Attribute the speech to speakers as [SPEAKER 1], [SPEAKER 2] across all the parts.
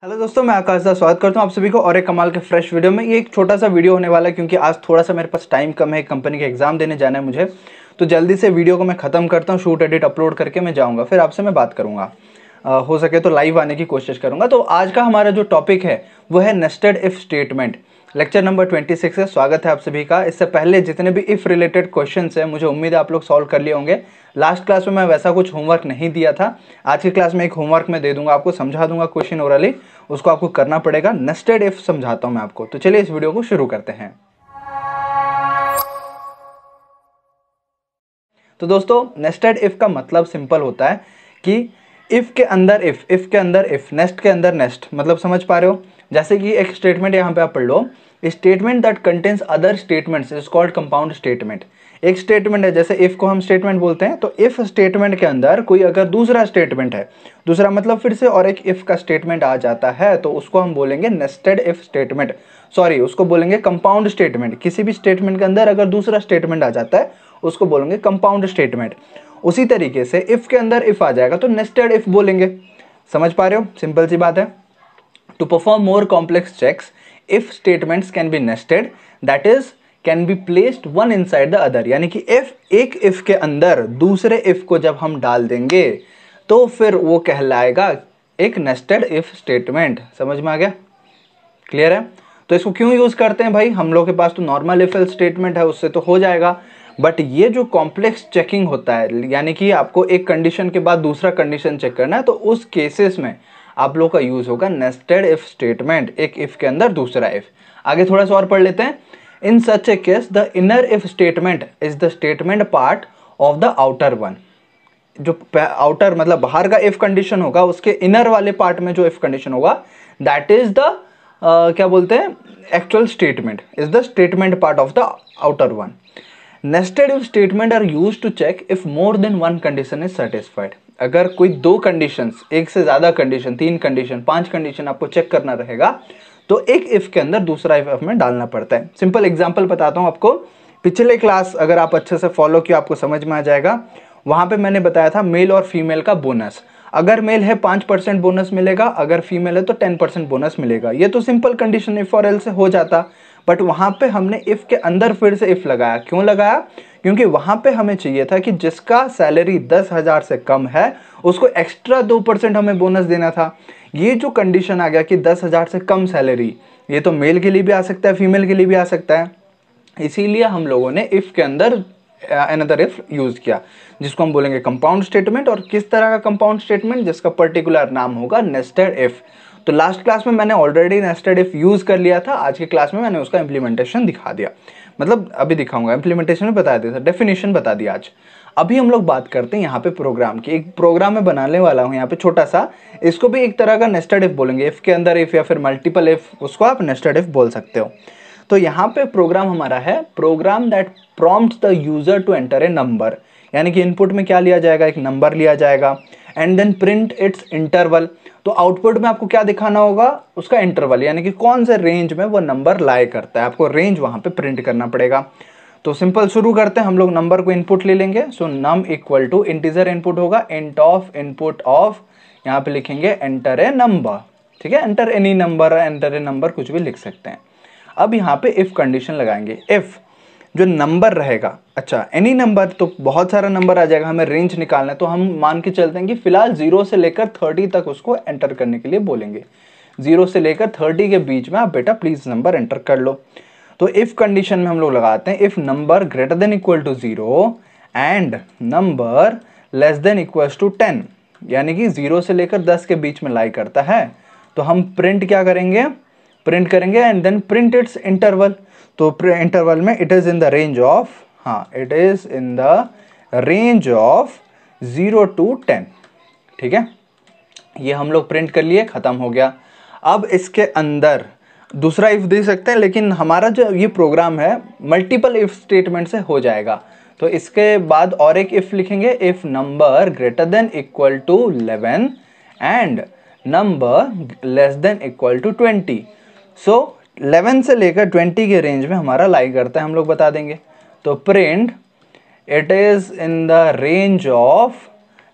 [SPEAKER 1] Hello दोस्तों, मैं आकाश दास स्वागत करता हूं आप सभी को और एक कमाल के फ्रेश वीडियो में। ये एक छोटा सा वीडियो होने वाला है क्योंकि आज थोड़ा सा मेरे पास टाइम कम है, कंपनी का एग्जाम देने जाना है मुझे। तो जल्दी से वीडियो को मैं ख़त्म करता हूं, शूट एडिट अपलोड करके मैं जाऊंगा, फिर आपसे मैं बात करूंगा। हो सके तो लाइव आने की कोशिश करूंगा। तो आज का हमारा जो टॉपिक है वो है nested if statement. Lecture number 26 है। स्वागत है आप सभी का। इससे पहले जितने भी इफ रिलेटेड क्वेश्चंस हैं मुझे उम्मीद है आप लोग सॉल्व कर लिए होंगे। लास्ट क्लास में मैं वैसा कुछ होमवर्क नहीं दिया था। आज की क्लास में एक होमवर्क मैं दे दूंगा, आपको समझा दूंगा क्वेश्चन ओरली, उसको आपको करना पड़ेगा। नेस्टेड इफ समझाता हूं मैं आपको। तो चलिए इस वीडियो को शुरू करते हैं। तो दोस्तों, नेस्टेड इफ का मतलब सिंपल होता है कि इफ के अंदर इफ के अंदर इफ, नेस्ट के अंदर नेस्ट। मतलब समझ पा रहे हो? जैसे कि एक स्टेटमेंट यहाँ पे आप पढ़ लो, statement that contains other statements is called compound statement. एक स्टेटमेंट है, जैसे इफ को हम स्टेटमेंट बोलते हैं, तो इफ स्टेटमेंट के अंदर कोई अगर दूसरा स्टेटमेंट है, दूसरा मतलब फिर से और एक इफ का स्टेटमेंट आ जाता है, तो उसको हम बोलेंगे नेस्टेड इफ स्टेटमेंट। सॉरी, उसको बोलेंगे कंपाउंड स्टेटमेंट। किसी भी स्टेटमेंट के अंदर अगर दूसरा स्टेटमेंट आ जाता है उसको बोलेंगे कंपाउंड स्टेटमेंट। उसी तरीके से इफ के अंदर इफ आ जाएगा तो नेस्टेड इफ बोलेंगे। समझ पा रहे हो? सिंपल सी बात है। To perform more complex checks, if statements can be nested, that is can be placed one inside the other. यानी कि एक इफ के अंदर दूसरे इफ को जब हम डाल देंगे तो फिर वो कहलाएगा एक नेस्टेड इफ स्टेटमेंट। समझ में आ गया? क्लियर है? तो इसको क्यों यूज करते हैं भाई? हम लोग के पास तो नॉर्मल इफ एल्स स्टेटमेंट है, उससे तो हो जाएगा। बट ये जो कॉम्प्लेक्स चेकिंग होता है, यानी कि आपको एक कंडीशन के बाद दूसरा कंडीशन चेक करना है, तो उस केसेस में आप लोग का यूज होगा नेस्टेड इफ स्टेटमेंट। एक इफ के अंदर दूसरा इफ। आगे थोड़ा सा और पढ़ लेते हैं। In such a case the inner if statement is the statement part of the outer one. जो आउटर मतलब बाहर का इफ कंडीशन होगा, उसके इनर वाले पार्ट में जो इफ कंडीशन होगा, दैट इज द क्या बोलते हैं, actual statement, is the statement part of the outer one. Nested if statements are used to check if more than one condition is satisfied. अगर कोई दो कंडीशंस, एक से ज्यादा कंडीशन, 3 कंडीशन, 5 कंडीशन आपको चेक करना रहेगा, तो एक इफ के अंदर दूसरा इफ में डालना पड़ता है। सिंपल एग्जांपल बताता हूं आपको। पिछले क्लास अगर आप अच्छे से फॉलो किया आपको समझ में आ जाएगा। वहां पे मैंने बताया था मेल और फीमेल का बोनस। अगर मेल है 5% बोनस मिलेगा, अगर फीमेल है तो 10% बोनस मिलेगा। ये तो सिंपल कंडीशन इफ और एल्स से हो जाता। बट वहां पे हमने इफ के अंदर फिर से इफ लगाया। क्यों लगाया? क्योंकि वहां पे हमें चाहिए था कि जिसका सैलरी 10,000 से कम है उसको एक्स्ट्रा 2% हमें बोनस देना था। ये जो कंडीशन आ गया कि 10,000 से कम सैलरी, ये तो मेल के लिए भी आ सकता है, फीमेल के लिए भी आ सकता है। इसीलिए हम लोगों ने इफ के अंदर अनदर इफ यूज किया, जिसको हम बोलेंगे कंपाउंड स्टेटमेंट। और किस तरह का कंपाउंड स्टेटमेंट? जिसका पर्टिकुलर नाम होगा नेस्टेड इफ। तो लास्ट क्लास में मैंने ऑलरेडी नेस्टेड इफ यूज कर लिया था। आज की क्लास में मैंने उसका इंप्लीमेंटेशन दिखा दिया, मतलब अभी दिखाऊंगा। इंप्लीमेंटेशन में बता दिया था, डेफिनेशन बता दिया आज। अभी हम लोग बात करते हैं यहाँ पे प्रोग्राम की। एक प्रोग्राम मैं बनाने वाला हूँ यहाँ पे छोटा सा। इसको भी एक तरह का नेस्टेड इफ बोलेंगे। इफ के अंदर इफ या फिर मल्टीपल इफ, उसको आप नेस्टेड इफ बोल सकते हो। तो यहाँ पे प्रोग्राम हमारा है, program that prompts the user to enter a number. यानी कि इनपुट में क्या लिया जाएगा? एक नंबर लिया जाएगा। And then print its interval. तो आउटपुट में आपको क्या दिखाना होगा? उसका इंटरवल, यानी कि कौन से रेंज में वो नंबर लाई करता है। आपको रेंज वहां पे प्रिंट करना पड़ेगा। तो सिंपल शुरू करते हैं। हम लोग नंबर को इनपुट ले लेंगे। So num equal to integer input होगा, इंट ऑफ इनपुट ऑफ, यहाँ पे लिखेंगे एंटर ए नंबर। ठीक है, enter any number, enter a number, कुछ भी लिख सकते हैं। अब यहाँ पे इफ कंडीशन लगाएंगे। इफ जो नंबर रहेगा, अच्छा एनी नंबर, तो बहुत सारा नंबर आ जाएगा, हमें रेंज निकालना है। तो हम मान के चलते हैं कि फिलहाल 0 से लेकर 30 तक उसको एंटर करने के लिए बोलेंगे। 0 से लेकर 30 के बीच में आप बेटा प्लीज नंबर एंटर कर लो। तो इफ कंडीशन में हम लोग लगाते हैं if number greater than equal to 0 and number less than equal to 10, यानी कि 0 से लेकर 10 के बीच में लाई करता है। तो हम प्रिंट क्या करेंगे? प्रिंट करेंगे and then print its interval. तो इंटरवल में it is in the range of, हाँ it is in the range of 0 to 10। ठीक है, ये हम लोग प्रिंट कर लिए, खत्म हो गया। अब इसके अंदर दूसरा इफ दे सकते हैं, लेकिन हमारा जो ये प्रोग्राम है मल्टीपल इफ स्टेटमेंट से हो जाएगा। तो इसके बाद और एक इफ लिखेंगे, if number greater than equal to 11 and number less than equal to 20। So 11 से लेकर 20 के रेंज में हमारा लाई करता है, हम लोग बता देंगे। तो print it is in the range of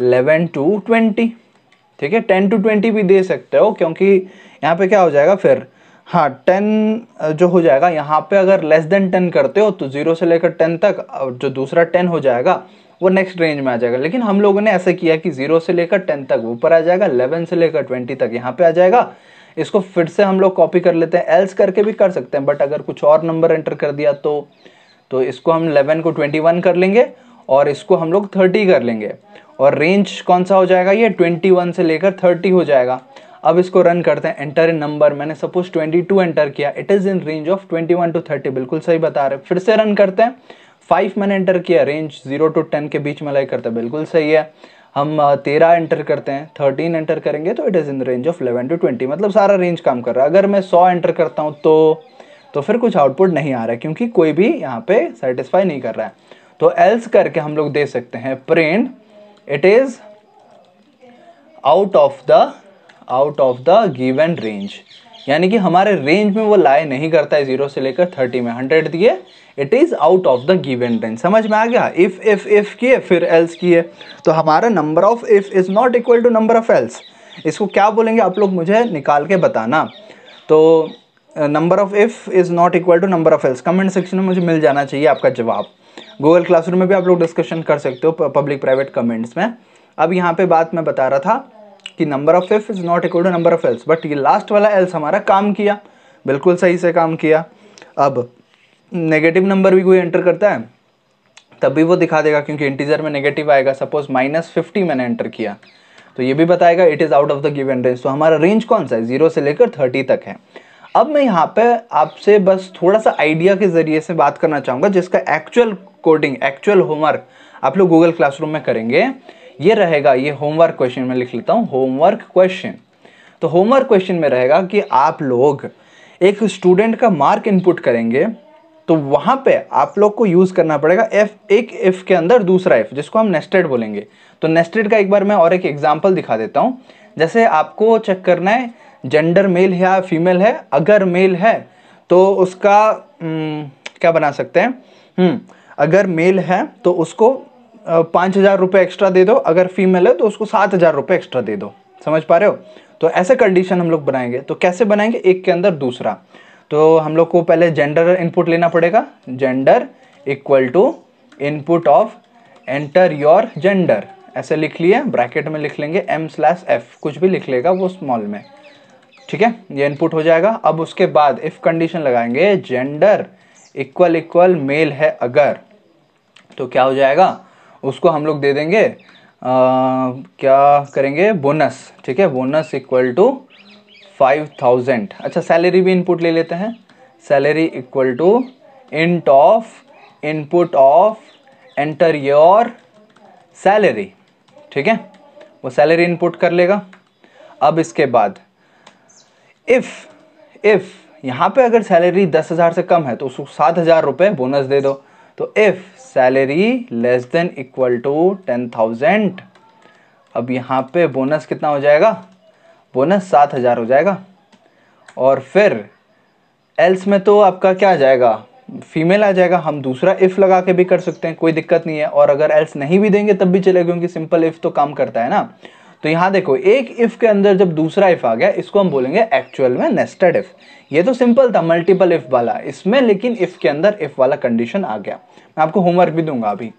[SPEAKER 1] 11 to 20। ठीक है, 10 to 20 भी दे सकते हो, क्योंकि यहाँ पे क्या हो जाएगा फिर, हाँ 10 जो हो जाएगा यहाँ पे, अगर लेस देन 10 करते हो तो 0 से लेकर 10 तक, जो दूसरा 10 हो जाएगा वो नेक्स्ट रेंज में आ जाएगा। लेकिन हम लोगों ने ऐसा किया कि 0 से लेकर 10 तक ऊपर आ जाएगा, 11 से लेकर 20 तक यहाँ पे आ जाएगा। इसको फिर से हम लोग कॉपी कर लेते हैं, एल्स करके भी कर सकते हैं, बट अगर कुछ और नंबर एंटर कर दिया तो इसको हम 11 को 21 कर लेंगे और इसको हम लोग 30 कर लेंगे, और रेंज कौन सा हो जाएगा, ये 21 से लेकर 30 हो जाएगा। अब इसको रन करते हैं, एंटर इन नंबर, मैंने सपोज 22 एंटर किया, it is in range of 21 to 30, बिल्कुल सही बता रहे। फिर से रन करते हैं, 5 मैंने एंटर किया, रेंज 0 to 10 के बीच में लाई करते हैं, बिल्कुल सही है। हम 13 एंटर करते हैं, 13 एंटर करेंगे तो it is in range of 11 to 20, मतलब सारा रेंज काम कर रहा है। अगर मैं 100 एंटर करता हूँ तो फिर कुछ आउटपुट नहीं आ रहा है, क्योंकि कोई भी यहाँ पे सेटिस्फाई नहीं कर रहा है। तो एल्स करके हम लोग दे सकते हैं print it is out of the given range, यानी कि हमारे रेंज में वो लाई नहीं करता है 0 से लेकर 30 में। 100 दिए, it is out of the given range. समझ में आ गया? इफ किए फिर एल्स किए, तो हमारा number of if is not equal to number of else. इसको क्या बोलेंगे आप लोग मुझे निकाल के बताना। तो number of if is not equal to number of else, comment section में मुझे मिल जाना चाहिए आपका जवाब। गूगल क्लासरूम में भी आप लोग डिस्कशन कर सकते हो पब्लिक प्राइवेट कमेंट्स में। अब यहाँ पे बात मैं बता रहा था कि number of if is not equal to number of else, but ये लास्ट वाला एल्स हमारा काम किया, बिल्कुल सही से काम किया। अब नेगेटिव नंबर भी कोई एंटर करता है तब भी वो दिखा देगा, क्योंकि इंटीजर में नेगेटिव आएगा। सपोज -50 मैंने एंटर किया तो ये भी बताएगा it is out of the given range. तो हमारा रेंज कौन सा है, 0 से लेकर 30 तक है। अब मैं यहाँ पे आपसे बस थोड़ा सा आइडिया के जरिए से बात करना चाहूँगा, जिसका एक्चुअल कोडिंग, एक्चुअल होमवर्क आप लोग गूगल क्लासरूम में करेंगे। ये रहेगा, ये होमवर्क क्वेश्चन में लिख लेता हूँ, होमवर्क क्वेश्चन। तो होमवर्क क्वेश्चन में रहेगा कि आप लोग एक स्टूडेंट का मार्क इनपुट करेंगे, तो वहाँ पे आप लोग को यूज़ करना पड़ेगा एक इफ के अंदर दूसरा इफ, जिसको हम नेस्टेड बोलेंगे। तो नेस्टेड का एक बार मैं और एक एग्जाम्पल दिखा देता हूँ। जैसे आपको चेक करना है जेंडर मेल है या फीमेल है। अगर मेल है तो उसका क्या बना सकते हैं, अगर मेल है तो उसको 5,000 रुपये एक्स्ट्रा दे दो, अगर फीमेल है तो उसको 7,000 रुपये एक्स्ट्रा दे दो। समझ पा रहे हो? तो ऐसे कंडीशन हम लोग बनाएंगे। तो कैसे बनाएंगे, एक के अंदर दूसरा। तो हम लोग को पहले जेंडर इनपुट लेना पड़ेगा, gender equal to input of enter your gender, ऐसे लिख लिए, ब्रैकेट में लिख लेंगे m/f, कुछ भी लिख लेगा वो स्मॉल में, ठीक है, ये इनपुट हो जाएगा। अब उसके बाद इफ कंडीशन लगाएंगे, जेंडर इक्वल मेल है अगर, तो क्या हो जाएगा, उसको हम लोग दे देंगे क्या करेंगे, बोनस, ठीक है, बोनस इक्वल टू 5,000। अच्छा, सैलरी भी इनपुट ले लेते हैं, salary equal to input of enter your salary, ठीक है, वो सैलरी इनपुट कर लेगा। अब इसके बाद इफ यहाँ पे अगर सैलरी 10,000 से कम है तो उसको 7,000 रुपये बोनस दे दो। तो if salary less than equal to 10,000, अब यहाँ पे बोनस कितना हो जाएगा, बोनस 7,000 हो जाएगा। और फिर एल्स में तो आपका क्या आ जाएगा, फीमेल आ जाएगा। हम दूसरा इफ लगा के भी कर सकते हैं, कोई दिक्कत नहीं है। और अगर एल्स नहीं भी देंगे तब भी चलेगा, क्योंकि सिंपल इफ तो काम करता है ना। तो यहाँ देखो, एक इफ के अंदर जब दूसरा इफ आ गया, इसको हम बोलेंगे एक्चुअल में नेस्टेड इफ। ये तो सिंपल था मल्टीपल इफ वाला, इसमें लेकिन इफ के अंदर इफ वाला कंडीशन आ गया। मैं आपको होमवर्क भी दूंगा अभी।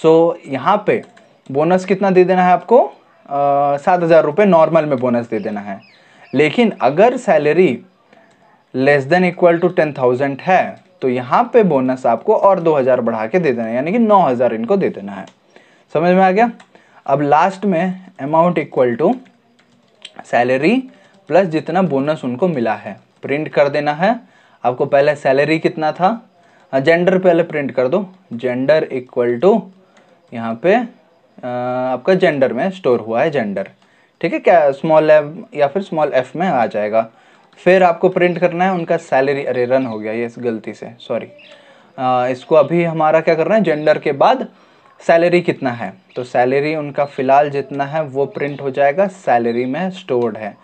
[SPEAKER 1] सो यहाँ पे बोनस कितना दे देना है आपको, 7,000 रुपये नॉर्मल में बोनस दे देना है। लेकिन अगर salary less than equal to 10,000 है तो यहाँ पे बोनस आपको और 2,000 बढ़ा के दे देना है, यानी कि 9,000 इनको दे देना है। समझ में आ गया? अब लास्ट में amount equal to salary plus जितना बोनस उनको मिला है प्रिंट कर देना है। आपको पहले सैलरी कितना था, जेंडर पहले प्रिंट कर दो, जेंडर इक्वल टू यहाँ पे आपका जेंडर में स्टोर हुआ है जेंडर, ठीक है, क्या स्मॉल एम या फिर स्मॉल एफ में आ जाएगा। फिर आपको प्रिंट करना है उनका सैलरी, अरे रन हो गया ये इस गलती से, सॉरी। इसको अभी हमारा क्या करना है, जेंडर के बाद सैलरी कितना है, तो सैलरी उनका फ़िलहाल जितना है वो प्रिंट हो जाएगा, सैलरी में स्टोर्ड है।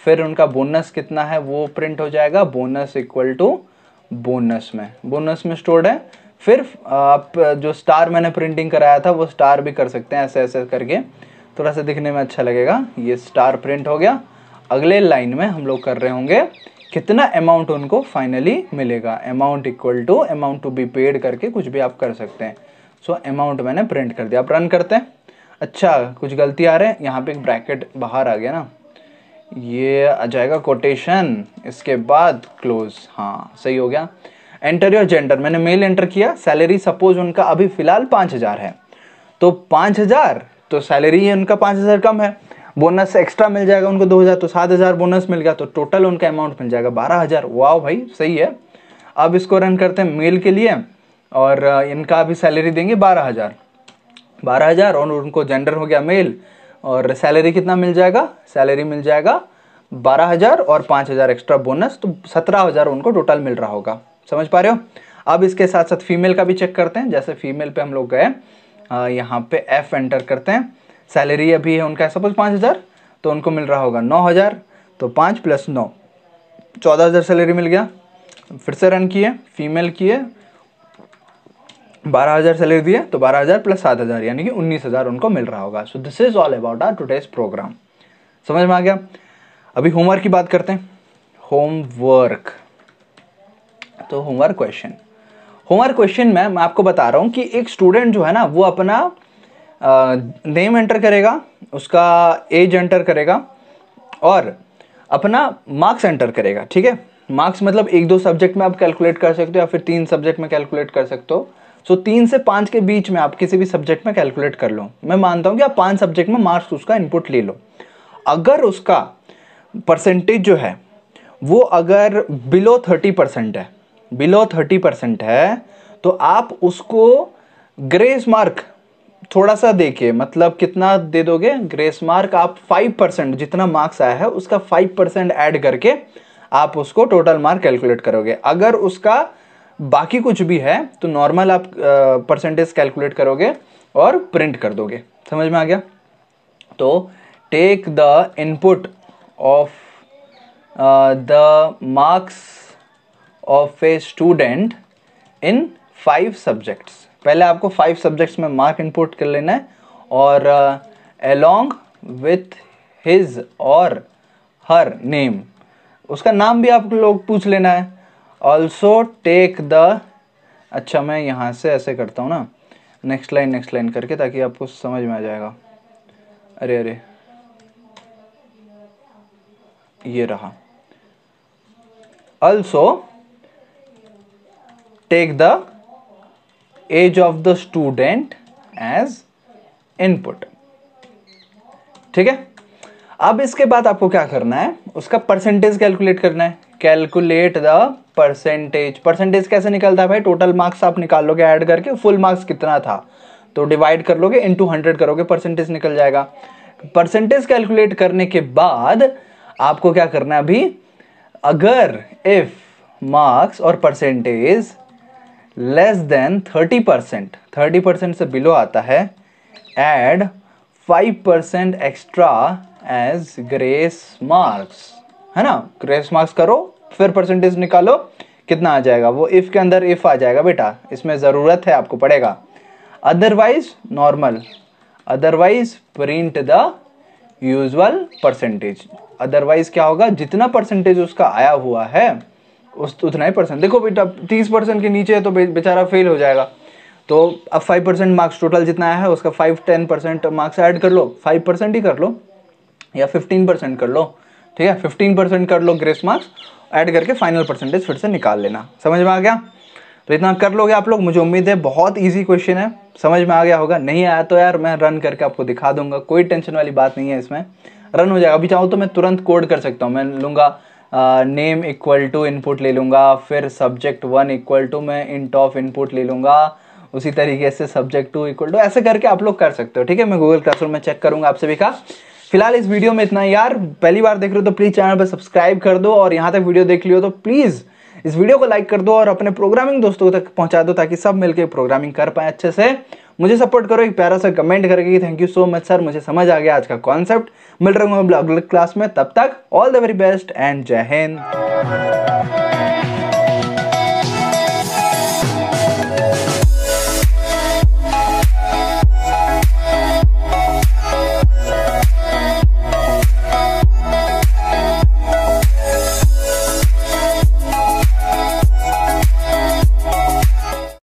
[SPEAKER 1] फिर उनका बोनस कितना है वो प्रिंट हो जाएगा, बोनस इक्वल टू बोनस में स्टोर्ड है। फिर आप जो स्टार मैंने प्रिंटिंग कराया था वो स्टार भी कर सकते हैं ऐसे ऐसे करके। थोड़ा सा दिखने में अच्छा लगेगा। ये स्टार प्रिंट हो गया। अगले लाइन में हम लोग कर रहे होंगे कितना अमाउंट उनको फाइनली मिलेगा। Amount equal to amount to be paid करके कुछ भी आप कर सकते हैं। सो अमाउंट मैंने प्रिंट कर दिया। आप रन करते हैं। अच्छा कुछ गलती आ रहे हैं, यहाँ पे एक ब्रैकेट बाहर आ गया ना, ये आ जाएगा कोटेशन, इसके बाद क्लोज। हाँ सही हो गया। एंटर योर जेंडर, मैंने मेल एंटर किया। सैलरी सपोज उनका अभी फिलहाल 5000 है, तो 5000 तो सैलरी उनका 5000 कम है, बोनस एक्स्ट्रा मिल जाएगा उनको 2000, तो 7000 बोनस मिल गया, तो टोटल उनका अमाउंट मिल जाएगा 12000। वाह भाई सही है। अब इसको रन करते हैं मेल के लिए, और इनका अभी सैलरी देंगे 12000 और उनको जेंडर हो गया मेल, और सैलरी कितना मिल जाएगा, सैलरी मिल जाएगा 12000 और 5000 एक्स्ट्रा बोनस, तो 17000 उनको टोटल मिल रहा होगा। समझ पा रहे हो। अब इसके साथ साथ फीमेल का भी चेक करते हैं। जैसे फीमेल पे हम लोग गए, यहाँ पे एफ एंटर करते हैं। सैलरी अभी है उनका सपोज 5000, तो उनको मिल रहा होगा 9000, तो 5 + 9 14000 सैलरी मिल गया। फिर से रन किए, फीमेल किए, 12000 सैलरी दिए, तो 12000 + 7000 यानी कि 19000 उनको मिल रहा होगा। So this is all about our today's program. समझ में आ गया। अभी होमवर्क की बात करते हैं। होमवर्क, तो होमवर्क क्वेश्चन में मैं आपको बता रहा हूँ कि एक स्टूडेंट जो है ना, वो अपना नेम एंटर करेगा, उसका एज एंटर करेगा और अपना मार्क्स एंटर करेगा। ठीक है, मार्क्स मतलब 1-2 सब्जेक्ट में आप कैलकुलेट कर सकते हो या फिर 3 सब्जेक्ट में कैलकुलेट कर सकते हो। सो 3 से 5 के बीच में आप किसी भी सब्जेक्ट में कैलकुलेट कर लो। मैं मानता हूँ कि आप 5 सब्जेक्ट में मार्क्स उसका इनपुट ले लो। अगर उसका परसेंटेज जो है वो अगर बिलो 30% है, तो आप उसको ग्रेस मार्क थोड़ा सा देके, मतलब कितना दे दोगे ग्रेस मार्क, आप 5% जितना मार्क्स आया है उसका 5% ऐड करके आप उसको टोटल मार्क कैलकुलेट करोगे। अगर उसका बाकी कुछ भी है तो नॉर्मल आप परसेंटेज कैलकुलेट करोगे और प्रिंट कर दोगे। समझ में आ गया। तो take the input of the marks of a student in 5 subjects. पहले आपको 5 सब्जेक्ट्स में मार्क इनपुट कर लेना है, और अलोंग विथ हिज और हर नेम, उसका नाम भी आप लोग पूछ लेना है। ऑल्सो टेक द, अच्छा मैं यहाँ से ऐसे करता हूँ ना, नेक्स्ट लाइन करके, ताकि आपको समझ में आ जाएगा। अरे ये रहा। Also take the age of the student age input. ठीक है। अब इसके बाद आपको क्या करना है, उसका परसेंटेज कैलकुलेट करना है। Calculate the percentage. परसेंटेज कैसे निकलता है भाई, टोटल मार्क्स आप निकाल लोगे ऐड करके, फुल मार्क्स कितना था तो डिवाइड कर लोगे, इनटू 100 करोगे, परसेंटेज निकल जाएगा। परसेंटेज कैलकुलेट करने के बाद आपको क्या करना है अभी, अगर इफ मार्क्स और परसेंटेज लेस देन 30% से बिलो आता है, add 5% extra as grace marks, है ना। ग्रेस मार्क्स करो, फिर परसेंटेज निकालो, कितना आ जाएगा, वो इफ के अंदर इफ आ जाएगा बेटा, इसमें जरूरत है आपको पड़ेगा। Otherwise normal, otherwise print the usual percentage. Otherwise क्या होगा, जितना परसेंटेज उसका आया हुआ है उतना ही परसेंट। देखो बेटा 30% के नीचे है तो बेचारा फेल हो जाएगा, तो अब 5% मार्क्स टोटल जितना आया है उसका 5-10% मार्क्स ऐड कर लो, 5% ही कर लो या 15% कर लो। ठीक है, 15% कर लो ग्रेस मार्क्स, ऐड करके फाइनल परसेंटेज फिर से निकाल लेना। समझ में आ गया। तो इतना कर लोगे आप लोग, मुझे उम्मीद है। बहुत इजी क्वेश्चन है, समझ में आ गया होगा। नहीं आया तो यार मैं रन करके आपको दिखा दूंगा, कोई टेंशन वाली बात नहीं है, इसमें रन हो जाएगा। अभी चाहूँ तो मैं तुरंत कोड कर सकता हूँ। मैं लूँगा नेम इक्वल टू इनपुट ले लूँगा, फिर सब्जेक्ट 1 इक्वल टू मैं इंट ऑफ इनपुट ले लूँगा, उसी तरीके से सब्जेक्ट 2 इक्वल टू, ऐसे करके आप लोग कर सकते हो। ठीक है, मैं गूगल क्लासरूम में चेक करूँगा आप सभी का। फिलहाल इस वीडियो में इतना ही यार। पहली बार देख रहे हो तो प्लीज़ चैनल पर सब्सक्राइब कर दो, और यहाँ तक वीडियो देख लियो तो प्लीज़ इस वीडियो को लाइक कर दो और अपने प्रोग्रामिंग दोस्तों तक पहुंचा दो, ताकि सब मिलकर प्रोग्रामिंग कर पाए अच्छे से। मुझे सपोर्ट करो एक प्यारा सा कमेंट करके, thank you so much sir, मुझे समझ आ गया आज का कॉन्सेप्ट। मिल रहा हूँ अगले क्लास में, तब तक all the very best and जय हिंद।